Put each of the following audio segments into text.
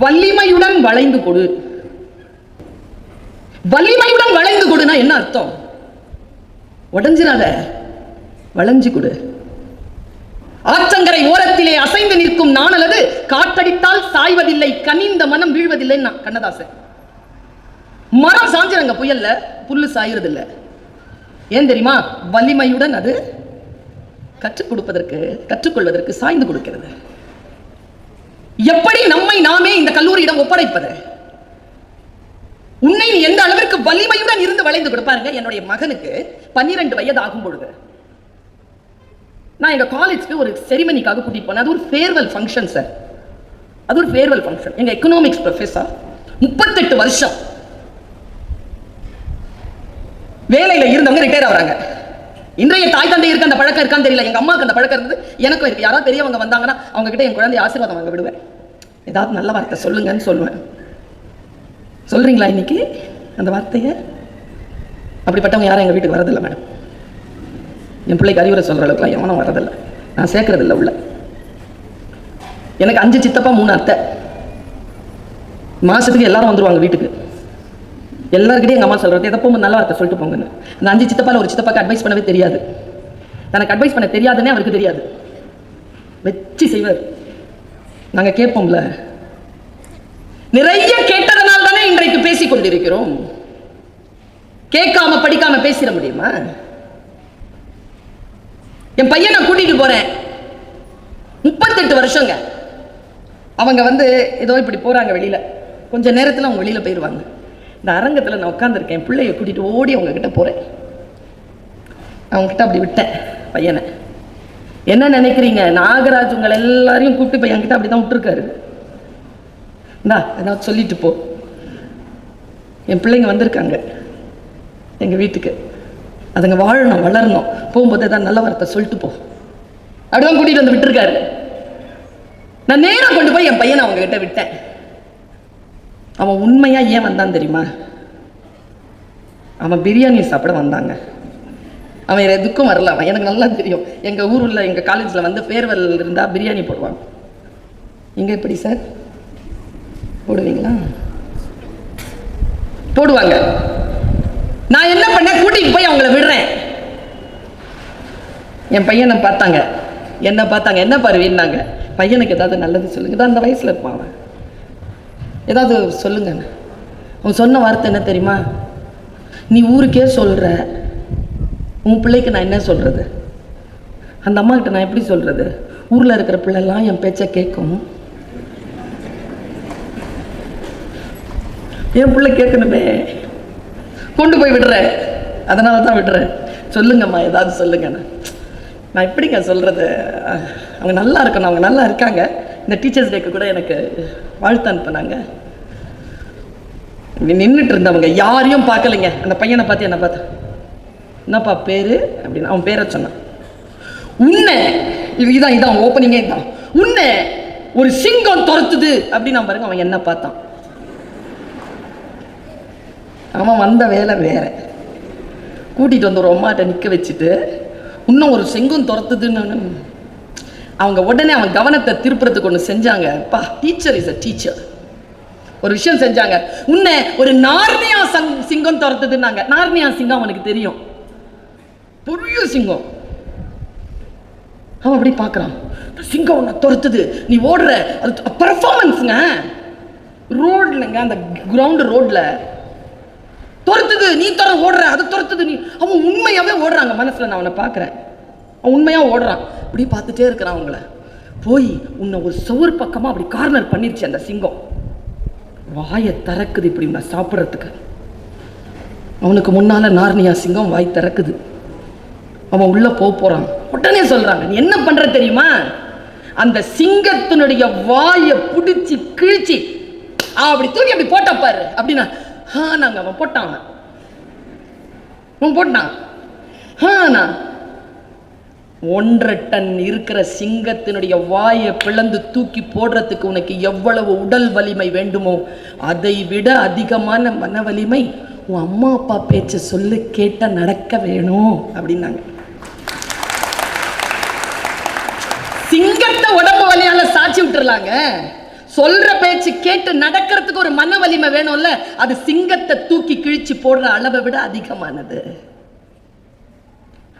வலிமையுடன் வளைந்து கொடு. வலிமையுடன் வளைந்து கொடுனா என்ன அர்த்தம்? உடஞ்சிராத, வளைஞ்சு கொடு. ஆற்றங்கரை ஓரத்திலே அசைந்து நிற்கும் நான் அல்லது காற்றடித்தால் சாய்வதில்லை, கனிந்த மனம் வீழ்வதில்லை. கண்ணதாசன். மரம் சாஞ்சிரங்க புயல்ல, புல்லு சாயுறது இல்லை. ஏன் தெரியுமா? வலிமையுடன் அது கற்றுக் கொடுப்பதற்கு, கற்றுக்கொள்வதற்கு சாய்ந்து கொடுக்கிறது. எப்படி நம்மை நாமே இந்த கல்லூரியிடம் ஒப்படைப்பது? உன்னை நீ எந்த அளவிற்கு வலிமையுடன் இருந்து வளைந்து கொடுப்பாருங்க. என்னுடைய மகனுக்கு 12 வயது ஆகும் பொழுது நான் எங்க காலேஜ்க்கு ஒரு செரிமனிக்காக கூட்டிட்டு போனேன். அது ஒரு ஃபேர்வெல் ஃபங்க்ஷன் சார். அது ஒரு ஃபேர்வெல் ஃபங்க்ஷன். எங்க எக்கனாமிக்ஸ் ப்ரொஃபஸர் 38 வருஷம் வேலையில இருந்தவங்க ரிட்டையர் ஆகிறாங்க. இன்றைய தாய் தந்தை இருக்க அந்த பழக்கம் இருக்கான்னு தெரியல. எங்க அம்மாவுக்கு அந்த பழக்கம் இருந்தது, எனக்கும் இருக்கு. யாராவது பெரியவங்க வந்தாங்கன்னா அவங்க கிட்ட என் குழந்தை ஆசீர்வாதம் வாங்க விடுவேன். ஏதாவது நல்ல வார்த்தை சொல்லுங்கன்னு சொல்லுவேன். சொல்றீங்களா இன்னைக்கு அந்த வார்த்தையை? அப்படிப்பட்டவங்க யாரும் எங்க வீட்டுக்கு வரதில்லை மேடம். என் பிள்ளைக்கு அறிவுரை சொல்ற அளவுக்குலாம் எவனும் வரதில்லை. நான் சேர்க்கறதில்லை உள்ள. எனக்கு 5 சித்தப்பா 3 அத்தை. மாசத்துக்கு எல்லாரும் வந்துருவாங்க வீட்டுக்கு. எல்லாருக்கிட்டையும் எங்கள் அம்மா சொல்கிறது, எதப்போ நல்ல வார்த்தை சொல்லிட்டு போங்கன்னு. அந்த 5 சித்தப்பாவில் ஒரு சித்தப்பாக்கு அட்வைஸ் பண்ணவே தெரியாது. எனக்கு அட்வைஸ் பண்ண தெரியாதுன்னே அவருக்கு தெரியாது. வச்சு செய்வார். நாங்கள் கேட்போம்ல. நிறைய கேட்டதனால தானே இன்றைக்கு பேசிக் கொண்டிருக்கிறோம். கேட்காம படிக்காம பேசிட முடியுமா? என் பையன் நான் கூட்டிட்டு போறேன். 38 வருஷங்க. அவங்க ஏதோ இப்படி போறாங்க வெளியில. கொஞ்ச நேரத்தில் அவங்க வெளியில போயிடுவாங்க. இந்த அரங்கத்தில் நான் உட்காந்துருக்கேன். என் பிள்ளைய கூட்டிட்டு ஓடி அவங்க கிட்ட போறேன். அவங்க கிட்ட அப்படி விட்டேன் பையனை. என்ன நினைக்கிறீங்க? நாகராஜ் உங்களை எல்லாரையும் கூப்பிட்டு போய் என்கிட்ட அப்படிதான் விட்டுருக்காரு. இந்தா ஏதாவது சொல்லிட்டு போ. என் பிள்ளைங்க வந்திருக்காங்க எங்க வீட்டுக்கு. அதுங்க வாழணும், வளரணும். போகும்போது ஏதாவது நல்ல வார்த்தை சொல்லிட்டு போ. அப்படிதான் கூட்டிட்டு வந்து விட்டுருக்காரு. நான் நேரம் கொண்டு போய் என் பையனை அவங்க கிட்ட விட்டேன். அவன் உண்மையா ஏன் வந்தான் தெரியுமா? அவன் பிரியாணி சாப்பிட வந்தாங்க. அவன் எதுக்கும் வரல. அவன் எனக்கு நல்லா தெரியும். எங்க ஊருள்ள எங்க காலேஜ்ல ஃபேர்வெல் இருந்தா பிரியாணி போடுவாங்க. இங்க எப்படி சார் போடுவீங்களா? போடுவாங்க. நான் என்ன பண்ண, கூட்டிட்டு போய் அவங்கள விடுறேன். என் பையனை பார்த்தாங்க, என்ன பார்த்தாங்க. என்ன பாருவீன்னாங்க. பையனுக்கு ஏதாவது நல்லது சொல்லுங்க. தான் அந்த வயசுல இருப்பான் அவன். ஏதாவது சொல்லுங்க. அவன் சொன்ன வார்த்தை என்ன தெரியுமா? நீ ஊருக்கே சொல்ற, உன் பிள்ளைக்கு நான் என்ன சொல்றது? அந்த அம்மா கிட்ட நான் எப்படி சொல்றது? ஊர்ல இருக்கிற பிள்ளைலாம் என் பேச்ச கேட்கும். என் பிள்ளை கேட்கணுமே. கொண்டு போய் விடுறேன். அதனால தான் விடுறேன். சொல்லுங்கம்மா, ஏதாவது சொல்லுங்க. நான் எப்படிங்க சொல்றது? அவங்க நல்லா இருக்கணும். அவங்க நல்லா இருக்காங்க. இந்த டீச்சர்ஸ் டேக்கு கூட எனக்கு வாழ்த்து அனுப்புனாங்க. நின்றுட்டு இருந்தவங்க யாரையும் பார்க்கலைங்க. அந்த பையனை பார்த்து என்ன பார்த்தா, என்னப்பா பேரு அப்படின்னு அவன் பேரை சொன்னான். உன்னை இதான் ஓப்பனிங்கே தான். உன்னை ஒரு சிங்கம் துரத்துது அப்படின்னு நான் பாருங்க. அவன் என்ன பார்த்தான். அவன் வந்த வேலை வேற. கூட்டிட்டு வந்து ஒரு அம்மாட்ட நிற்க வச்சுட்டு இன்னும் ஒரு சிங்கம் துரத்துதுன்னு அவங்க உடனே அவன் கவனத்தை திருப்புறதுக்கு ஒன்று செஞ்சாங்க. பா, டீச்சர் இஸ் அ டீச்சர். ஒரு விஷயம் செஞ்சாங்க. உன்னை ஒரு நார்னியா சிங்கம் துரத்துதுன்னாங்க. நார்னியா சிங்கம் அவனுக்கு தெரியும், பெரிய சிங்கம். அவன் அப்படி பார்க்குறான். சிங்கம் உன்னை துரத்துது, நீ ஓடுற. அது பெர்ஃபார்மன்ஸுங்க. ரோட்லங்க, அந்த கிரவுண்டு ரோட்ல துரத்துது. நீ ஓடுற, அது துரத்துது. நீ அவன் உண்மையாவே ஓடுறாங்க. மனசுல நான் அவனை பார்க்குறேன். அவன் உண்மையா ஓடுறான். அப்படி பார்த்துட்டே இருக்கிறான். அவங்கள போய் உன்னை ஒரு சுவர் பக்கமா அப்படி கார்னர் பண்ணிருச்சு அந்த சிங்கம். வாயை திறக்குது இப்படி நான் சாப்பிட்றதுக்கு. அவனுக்கு முன்னால நார்னியா சிங்கம் வாய் திறக்குது. அவன் உள்ள போறான். உடனே சொல்றாங்க, நீ என்ன பண்ற தெரியுமா? அந்த சிங்கத்தினுடைய வாயை பிடிச்சி கிழிச்சி அப்படி தூக்கி அப்படி போட்ட பாரு அப்படின்னா. நாங்க அவன் போட்டான். அவன் போட்டான். 1.5 டன் இருக்கிற சிங்கத்தினுடைய வாயை பிளந்து தூக்கி போடுறதுக்கு உனக்கு எவ்வளவு உடல் வலிமை வேண்டுமோ அதை விட அதிகமான மன வலிமை உன் அம்மா அப்பா பேச்ச சொல்லு கேட்ட நடக்க வேணும் அப்படின்னாங்க. சிங்கத்தை உடம்பு வலியால சாட்சி விட்டுறலாங்க. சொல்ற பேச்சு கேட்டு நடக்கிறதுக்கு ஒரு மன வலிமை வேணும்ல, அது சிங்கத்தை தூக்கி கிழிச்சு போடுற அளவை விட அதிகமானது.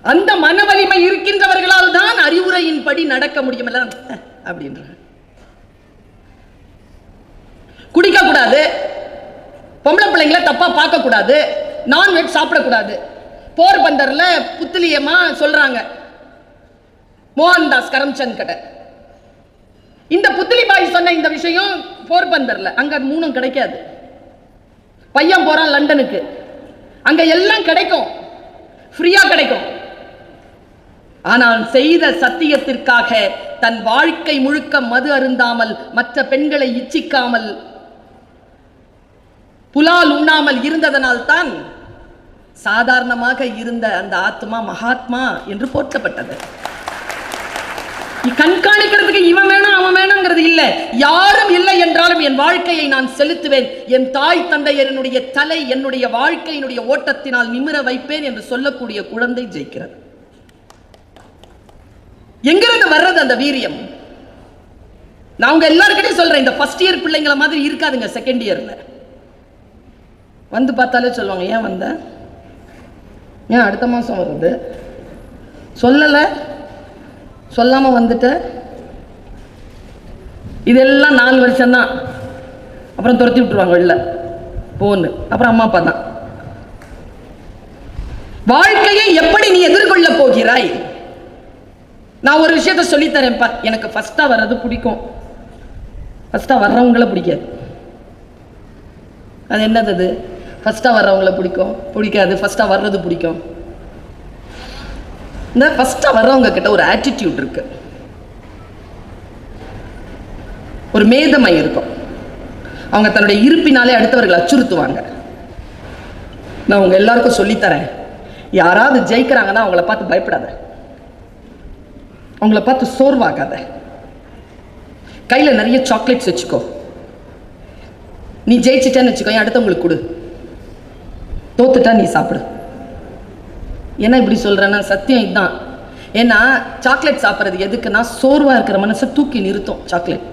அந்த மன வலிமை இருக்கின்றவர்களால் தான் அறிவுரையின்படி நடக்க முடியும். அப்படின்ற குடிக்க கூடாது, பொம்பளை பிள்ளைங்களை தப்பா பார்க்க கூடாது, நான்வெஜ் சாப்பிடக்கூடாது. போர்பந்தர்ல புத்திலியமா சொல்றாங்க மோகன்தாஸ் கரம்சந்த் கிட்ட. இந்த புத்திலி பாய் சொன்ன இந்த விஷயம் போர்பந்தர்ல, அங்க மூணும் கிடைக்காது. பையன் போறான் லண்டனுக்கு, அங்க எல்லாம் கிடைக்கும், ஃப்ரீயா கிடைக்கும். ஆனால் செய்த சத்தியத்திற்காக தன் வாழ்க்கை முழுக்க மது அருந்தாமல், மற்ற பெண்களை இச்சிக்காமல், புலால் உண்ணாமல் இருந்ததனால் தான் சாதாரணமாக இருந்த அந்த ஆத்மா மகாத்மா என்று போற்றப்பட்டது. கண்காணிக்கிறதுக்கு இவன் வேணும் அவன் வேணுங்கிறது இல்லை. யாரும் இல்லை என்றாலும் என் வாழ்க்கையை நான் செலுத்துவேன், என் தாய் தந்தையனுடைய தலை என்னுடைய வாழ்க்கையினுடைய ஓட்டத்தினால் நிமிர வைப்பேன் என்று சொல்லக்கூடிய குழந்தை ஜெயிக்கிறது. எங்கிருந்து வர்றது அந்த வீரியம்? நான் உங்க எல்லாருக்கிட்டையும் சொல்றேன், இந்த ஃபர்ஸ்ட் இயர் பிள்ளைங்களை மாதிரி இருக்காதுங்க. செகண்ட் இயர்ல வந்து பார்த்தாலே சொல்லுவாங்க, ஏன் வந்த, ஏன் அடுத்த மாசம் வருது, சொல்லல, சொல்லாம வந்துட்ட. இதெல்லாம் 4 வருஷம் தான், அப்புறம் துரத்தி விட்டுருவாங்க வெளில போன்னு. அப்புறம் அம்மா அப்பா தான். வாழ்க்கையை எப்படி நீ எதிர்கொள்ள போகிறாய்? நான் ஒரு விஷயத்த சொல்லித்தரேன்ப்பா. எனக்கு ஃபர்ஸ்டா வர்றது பிடிக்கும், ஃபர்ஸ்டா வர்றவங்கள பிடிக்காது. அது என்னது? அது ஃபர்ஸ்டா வர்றவங்கள பிடிக்கும், பிடிக்காது. ஃபர்ஸ்டா வர்றது பிடிக்கும். இந்த ஃபர்ஸ்டா வர்றவங்க கிட்ட ஒரு ஆட்டிடியூட் இருக்கு, ஒரு மேதமை இருக்கும். அவங்க தன்னுடைய இருப்பினாலே அடுத்தவர்களை அச்சுறுத்துவாங்க. நான் உங்க எல்லாருக்கும் சொல்லித்தரேன், யாராவது ஜெயிக்கிறாங்கன்னா அவங்கள பார்த்து பயப்படாத, அவங்கள பார்த்து சோர்வாகாத. கையில் நிறைய சாக்லேட்ஸ் வச்சுக்கோ. நீ ஜெயிச்சிட்டேன்னு வச்சுக்கோ, அடுத்தவங்களுக்கு கொடு. தோத்துட்டா நீ சாப்பிடு. ஏன்னா இப்படி சொல்றேன்னா சத்தியம் இதுதான். ஏன்னா சாக்லேட் சாப்பிட்றது எதுக்குன்னா சோர்வா இருக்கிற மனசை தூக்கி நிறுத்தும். சாக்லேட்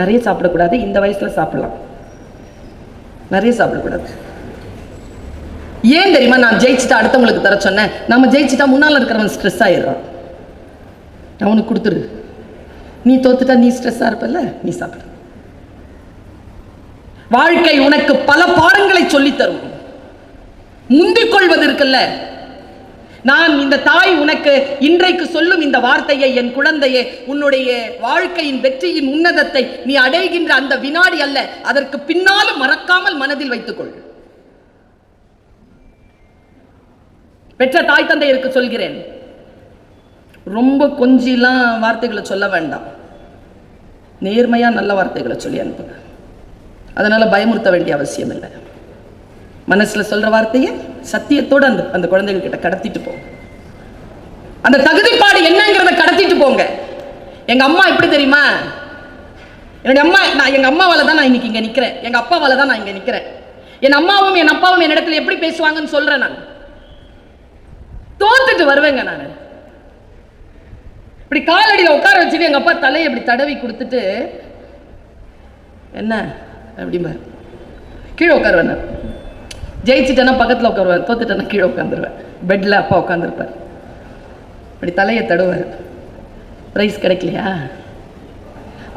நிறைய சாப்பிடக்கூடாது, இந்த வயசுல சாப்பிடலாம், நிறைய சாப்பிடக்கூடாது. ஏன் தெரியுமா? நான் ஜெயிச்சுட்டா அடுத்தவங்களுக்கு தர சொன்னேன். நம்ம ஜெயிச்சுட்டா முன்னால இருக்கிறவன் ஸ்ட்ரெஸ் ஆயிடுறான். அவனுக்கு கொடுத்துரு. நீ தோத்துட்டா நீ ஸ்ட்ரெஸ்ஸா இருப்பல்ல, நீ சாப்பிடு. வாழ்க்கை உனக்கு பல பாடங்களை சொல்லித் தரும். முந்திக் கொள்வது இருக்குல்ல. நான் இந்த தாய் உனக்கு இன்றைக்கு சொல்லும் இந்த வார்த்தையை, என் குழந்தையே, உன்னுடைய வாழ்க்கையின் வெற்றியின் உன்னதத்தை நீ அடைகின்ற அந்த வினாடி அல்ல, அதற்கு பின்னாலும் மறக்காமல் மனதில் வைத்துக்கொள். பெற்ற தாய் தந்தையருக்கு சொல்கிறேன், ரொம்ப கொஞ்சிலாம் வார்த்தைகளை சொல்ல வேண்டாம், நேர்மையா நல்ல வார்த்தைகளை சொல்லி அனுப்புங்க. அதனால பயமுறுத்த வேண்டிய அவசியம் இல்லை. மனசுல சொல்ற வார்த்தையை சத்தியத்தோடு அந்த குழந்தைகள் கிட்ட கடத்திட்டு போங்க. அந்த தகுதிப்பாடு என்னங்கிறத கடத்திட்டு போங்க. எங்க அம்மா எப்படி தெரியுமா? எங்க அம்மாவால தான் நான் இன்னைக்கு இங்க நிக்கிறேன், எங்க அப்பாவால தான் நான் இங்க நிக்கிறேன். என் அம்மாவும் என் அப்பாவும் என் இடத்துல எப்படி பேசுவாங்கன்னு சொல்றேன். நான் தோத்துட்டு வருவேங்க. நான் இப்படி காலடியில் உட்கார வச்சுட்டு எங்க அப்பா தலையை இப்படி தடவி கொடுத்துட்டு, என்ன அப்படிம்பார், கீழே உட்காருவேன். ஜெயிச்சுட்டேன்னா பக்கத்தில் உட்காருவேன், தோத்துட்டேன்னா கீழே உட்காந்துருவேன். பெட்டில் அப்பா உட்காந்துருப்பார், அப்படி தலையை தடுவார். ப்ரைஸ் கிடைக்கலையா?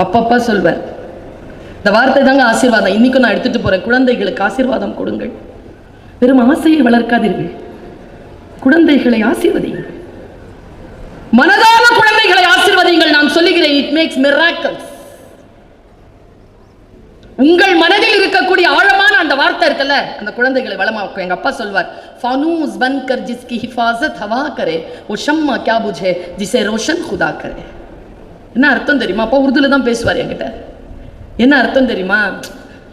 அப்பப்பா சொல்வார். இந்த வார்த்தை தாங்க ஆசீர்வாதம். இன்னைக்கும் நான் எடுத்துட்டு போறேன், குழந்தைகளுக்கு ஆசீர்வாதம் கொடுங்கள். வெறும் ஆசையை வளர்க்காதீர்கள், குழந்தைகளை ஆசீர்வதிங்கள். மனதான குழந்தைகளை ஆசீர்வதிங்கள். நான் சொல்லுகிறேன், இட் மேக்ஸ் மிராக்கிள்ஸ். உங்கள் மனதில் இருக்கக்கூடிய ஆழமான அந்த வார்த்தை இருக்குல்ல, அந்த குழந்தைகளை வளமாக்கும். எங்க அப்பா சொல்வார், ஃபானூஸ் பன்கர் ஜிஸ்கி ஹிஃபாஸத் ஹவா கரே वो शम्मा क्या बुझे जिसे रोशन खुदा करे. என்ன அர்த்தம் தெரியுமா? அப்பா உருதுல தான் பேசுவார் என்கிட்ட. என்ன அர்த்தம் தெரியுமா?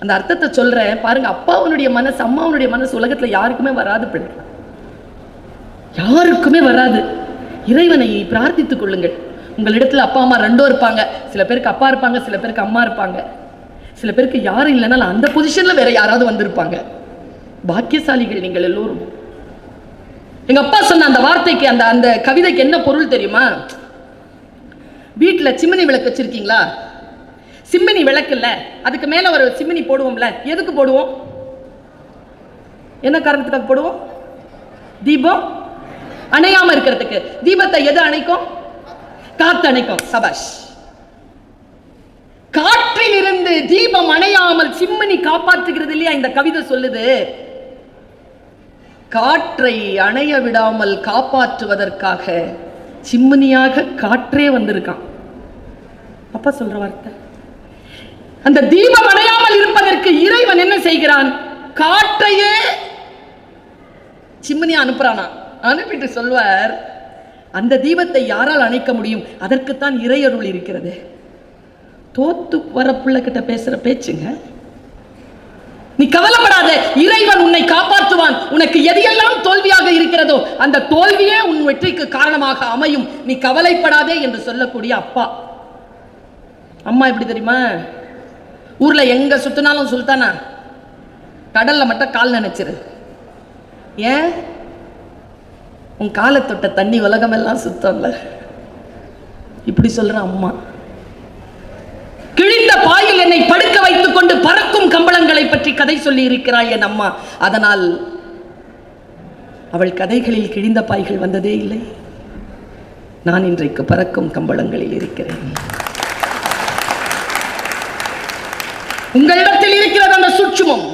அந்த அர்த்தத்தை சொல்றேன் பாருங்க. அப்பாவுடைய மனசு, அம்மாவுடைய மனசு உலகத்துல யாருக்குமே வராது பிள்ளை, யாருக்குமே வராது. இறைவனை பிரார்த்தித்துக் கொள்ளுங்கள். உங்களிடத்துல அப்பா அம்மா ரெண்டும் இருப்பாங்க. சில பேருக்கு அப்பா இருப்பாங்க, சில பேருக்கு அம்மா இருப்பாங்க, சில பேருக்கு யாரும் இல்லைனாலும் அந்த பொசிஷன்ல வேற யாராவது வந்திருப்பாங்க. பாக்கியசாலிகள் நீங்கள் எல்லோரும். எங்க அப்பா சொன்ன அந்த வார்த்தைக்கு, அந்த கவிதைக்கு என்ன பொருள் தெரியுமா? வீட்டுல சிம்னி விளக்கு வச்சிருக்கீங்களா? சிம்மினி விளக்கு இல்ல, அதுக்கு மேல ஒரு சிம்மினி போடுவோம்ல, எதுக்கு போடுவோம்? என்ன காரணத்துக்காக போடுவோம்? தீபம் அணையாம இருக்கிறதுக்கு. தீபத்தை எது அணைக்கும்? காத்து அணைக்கும். சபாஷ். காற்றில் இருந்து தீபம் அணையாமல் சிம்மினி காப்பாற்றுகிறது இல்லையா? இந்த கவிதை சொல்லுது, காற்றை அணைய விடாமல் காப்பாற்றுவதற்காக சிம்மினியாக காற்றே வந்திருக்கான். அப்பா சொல்ற வார்த்தை. அந்த தீபம் அணையாமல் இருப்பதற்கு இறைவன் என்ன செய்கிறான்? காற்றையே சிம்மினியா அனுப்புறானா. அனுப்பிட்டு சொல்வார், அந்த தீபத்தை யாரால் அணைக்க முடியும்? அதற்குத்தான் இறையருள் இருக்கிறது. தோத்து வர பிள்ளை கிட்ட பேசுற பேச்சுங்க. நீ கவலைப்படாத, இறைவன் உன்னை காப்பாற்றுவான். உனக்கு எதையெல்லாம் தோல்வியாக இருக்கிறதோ அந்த தோல்வியே உன் வெற்றிக்கு காரணமாக அமையும். நீ கவலைப்படாதே என்று சொல்லக்கூடிய அப்பா. அம்மா எப்படி தெரியுமா? ஊர்ல எங்க சுத்தினாலும் சுல்தானா, கடல்ல மட்டும் கால் நினைச்சிரு. ஏன்? உன் காலை தொட்ட தண்ணி உலகமெல்லாம் சுத்தம்ல. இப்படி சொல்ற அம்மா. கிழிந்த பாயில் என்னை படுக்க வைத்துக் கொண்டு பறக்கும் கம்பளங்களை பற்றி கதை சொல்லி இருக்கிறாய் என் அம்மா. அதனால் அவள் கதைகளில் கிழிந்த பாய்கள் வந்ததே இல்லை. நான் இன்றைக்கு பறக்கும் கம்பளங்களில் இருக்கிறேன். உங்களிடத்தில் இருக்கிறது அந்த சூட்சுமம்.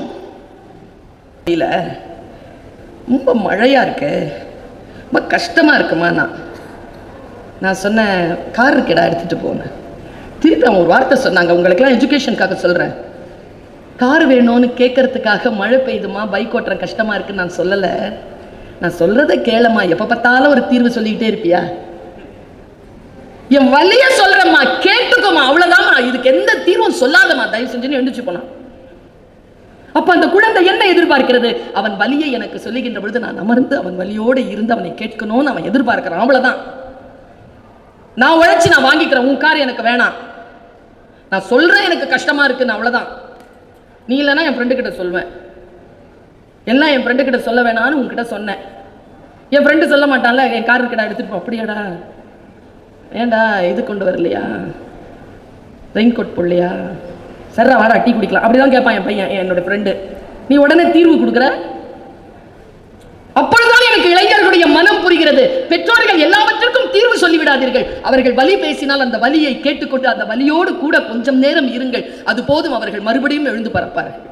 ரொம்ப மழையா இருக்கு, ரொம்ப கஷ்டமா இருக்குமா? நான் சொன்னேன், கார் இருக்கடா எடுத்துட்டு போனேன். திருப்பி அவங்க ஒரு வார்த்தை சொன்னாங்க, உங்களுக்கெல்லாம் எஜுகேஷனுக்காக சொல்றேன். கார் வேணும்னு கேட்கறதுக்காக மழை பெய்யுதுமா, பைக் ஓட்டுற கஷ்டமா இருக்குன்னு நான் சொல்லலை. நான் சொல்றதை கேளம்மா, எப்ப பார்த்தாலும் ஒரு தீர்வு சொல்லிக்கிட்டே இருப்பியா? என் வலிய சொல்றம்மா, கேட்டுக்கோமா, அவ்வளவுதான்மா, இதுக்கு எந்த தீர்வும் சொல்லாதம்மா, தயவு செஞ்சு எழுந்துச்சு போனா. அப்ப அந்த குழந்தை என்ன எதிர்பார்க்கிறது? அவன் வலியை எனக்கு சொல்லுகின்ற பொழுது நான் அமர்ந்து அவன் வலியோடு இருந்து அவனை கேட்கணும்னு அவன் எதிர்பார்க்கிறான். அவ்வளவுதான். நான் உழைச்சு நான் வாங்கிக்கிறேன், உன் கார் எனக்கு வேணாம். நான் சொல்றேன் எனக்கு கஷ்டமா இருக்குன்னு, அவ்வளவுதான். நீ இல்லைன்னா என் ஃப்ரெண்டு கிட்ட சொல்வேன். எல்லாம் என் ஃப்ரெண்டு கிட்ட சொல்ல வேணான்னு உன்கிட்ட சொன்னேன். என் ஃப்ரெண்டு சொல்ல மாட்டான்ல, என் கார் இருக்கடா எடுத்துட்டு போ. அப்படியாடா? ஏண்டா இது கொண்டு வரலையா? ரெயின் கோட் போடலையா? சர்ரா வாடா டீ குடிக்கலாம், அப்படிதான் கேட்பான் என் பையன், என்னோட ஃப்ரெண்டு. நீ உடனே தீர்வு கொடுக்குற. அப்பொழுதுதான் எனக்கு இளைஞர்களுடைய மனம் புரிகிறது. பெற்றோர்கள் எல்லாவற்றிற்கும் தீர்வு சொல்லிவிடாதீர்கள். அவர்கள் வலி பேசினால் அந்த வலியை கேட்டுக்கொண்டு அந்த வலியோடு கூட கொஞ்சம் நேரம் இருங்கள். அது போதும், அவர்கள் மறுபடியும் எழுந்து பறப்பார்கள்.